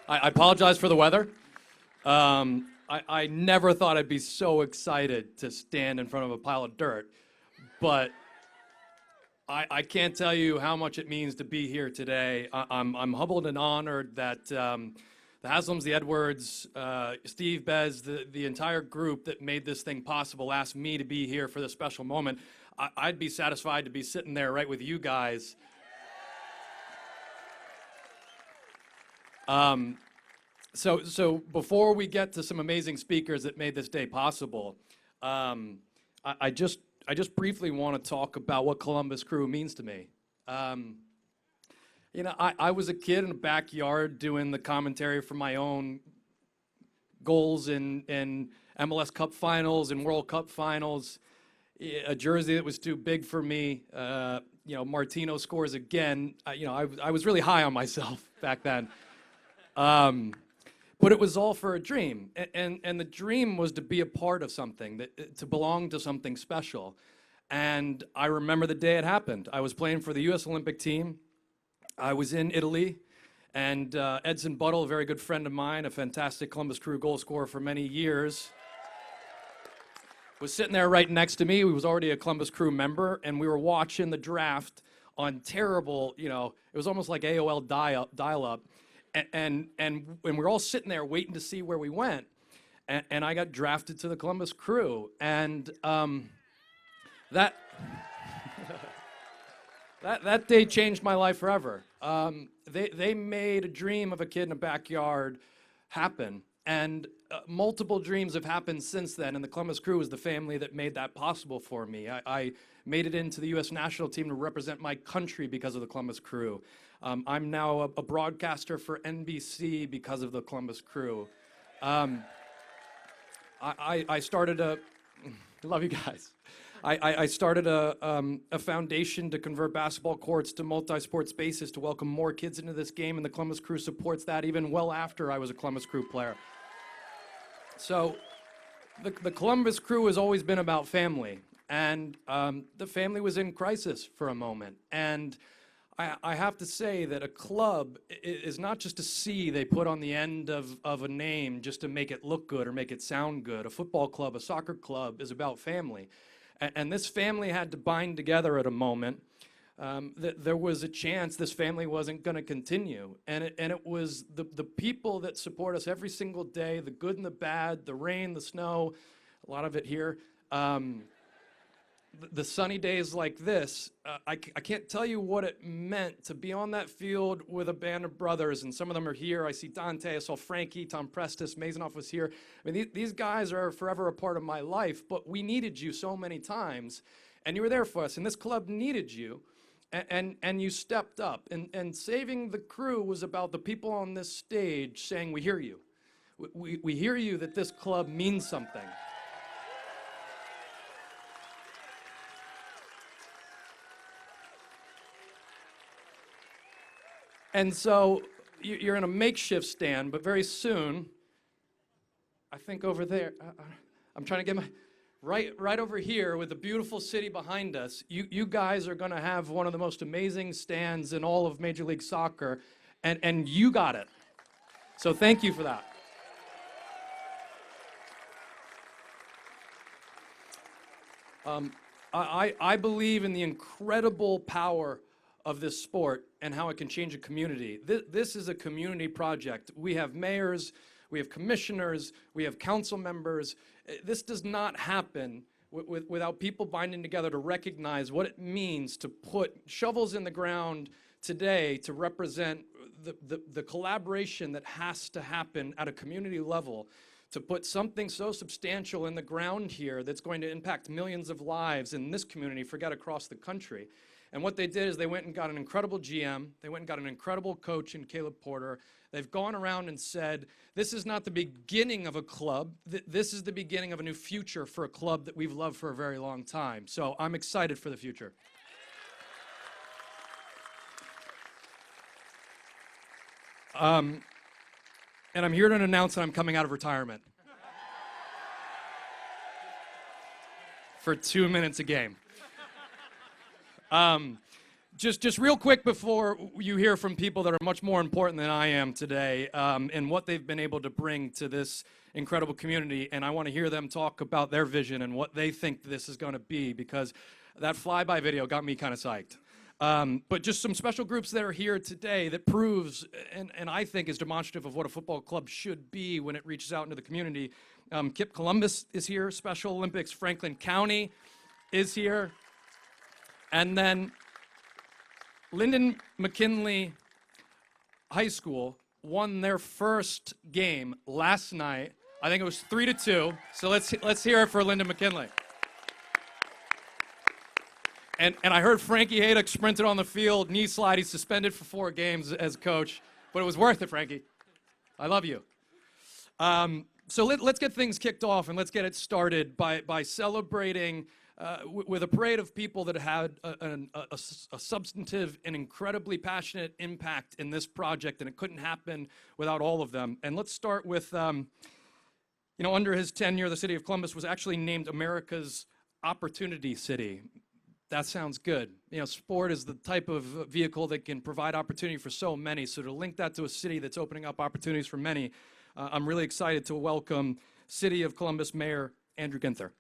I apologize for the weather. I never thought I'd be so excited to stand in front of a pile of dirt, but I can't tell you how much it means to be here today. I'm humbled and honored that the Haslams, the Edwards, Steve, Bez, the entire group that made this thing possible asked me to be here for this special moment. I'd be satisfied to be sitting there right with you guys. So before we get to some amazing speakers that made this day possible, I just briefly want to talk about what Columbus Crew means to me. I was a kid in a backyard doing the commentary for my own goals in MLS Cup finals and World Cup finals. A jersey that was too big for me. Martino scores again. I was really high on myself back then. But it was all for a dream, and the dream was to be a part of something, to belong to something special. And I remember the day it happened. I was playing for the U.S. Olympic team. I was in Italy, and Edson Buttle, a very good friend of mine, a fantastic Columbus Crew goal scorer for many years, was sitting there right next to me. He was already a Columbus Crew member, and we were watching the draft on terrible, it was almost like AOL dial-up. And we were all sitting there waiting to see where we went. And I got drafted to the Columbus Crew. And that day changed my life forever. They made a dream of a kid in a backyard happen. And multiple dreams have happened since then, and the Columbus Crew is the family that made that possible for me. I made it into the U.S. national team to represent my country because of the Columbus Crew. I'm now a broadcaster for NBC because of the Columbus Crew. I started a, love you guys. I started a foundation to convert basketball courts to multi-sport spaces to welcome more kids into this game, and the Columbus Crew supports that even well after I was a Columbus Crew player. So the Columbus Crew has always been about family, and the family was in crisis for a moment. And I have to say that a club is not just a C they put on the end of a name just to make it look good or make it sound good. A football club, a soccer club is about family. And this family had to bind together at a moment that there was a chance this family wasn't going to continue. And it was the people that support us every single day, the good and the bad, the rain, the snow, a lot of it here. The sunny days like this, I can't tell you what it meant to be on that field with a band of brothers, and some of them are here. I see Dante, I saw Frankie, Tom Prestis, Mazanoff was here. I mean, these guys are forever a part of my life, but we needed you so many times, and you were there for us, and this club needed you, and you stepped up. And saving the Crew was about the people on this stage saying, we hear you. We hear you that this club means something. And so you're in a makeshift stand, but very soon, I think over there, I'm trying to get my, right over here with the beautiful city behind us, you guys are going to have one of the most amazing stands in all of Major League Soccer, and you got it. So thank you for that. I believe in the incredible power of this sport and how it can change a community. This is a community project. We have mayors, we have commissioners, we have council members. This does not happen without people binding together to recognize what it means to put shovels in the ground today to represent the collaboration that has to happen at a community level, to put something so substantial in the ground here that's going to impact millions of lives in this community, forget across the country. And what they did is they went and got an incredible GM. They went and got an incredible coach in Caleb Porter. They've gone around and said, this is not the beginning of a club. This is the beginning of a new future for a club that we've loved for a very long time. So I'm excited for the future. And I'm here to announce that I'm coming out of retirement. For 2 minutes a game. Just real quick before you hear from people that are much more important than I am today, and what they've been able to bring to this incredible community, and I want to hear them talk about their vision and what they think this is going to be, because that flyby video got me kind of psyched. But just some special groups that are here today that proves, and I think is demonstrative of what a football club should be when it reaches out into the community. KIPP Columbus is here, Special Olympics Franklin County is here, and then Lyndon McKinley High School won their first game last night. I think it was 3-2. So let's hear it for Lyndon McKinley. And I heard Frankie Haydock sprinted on the field, knee slide. He's suspended for 4 games as coach, but it was worth it, Frankie. I love you. So let's get things kicked off, and let's get it started by celebrating with a parade of people that had a substantive and incredibly passionate impact in this project, and it couldn't happen without all of them. And let's start with, under his tenure, the city of Columbus was actually named America's Opportunity City. That sounds good. Sport is the type of vehicle that can provide opportunity for so many. So to link that to a city that's opening up opportunities for many, I'm really excited to welcome City of Columbus Mayor Andrew Ginther.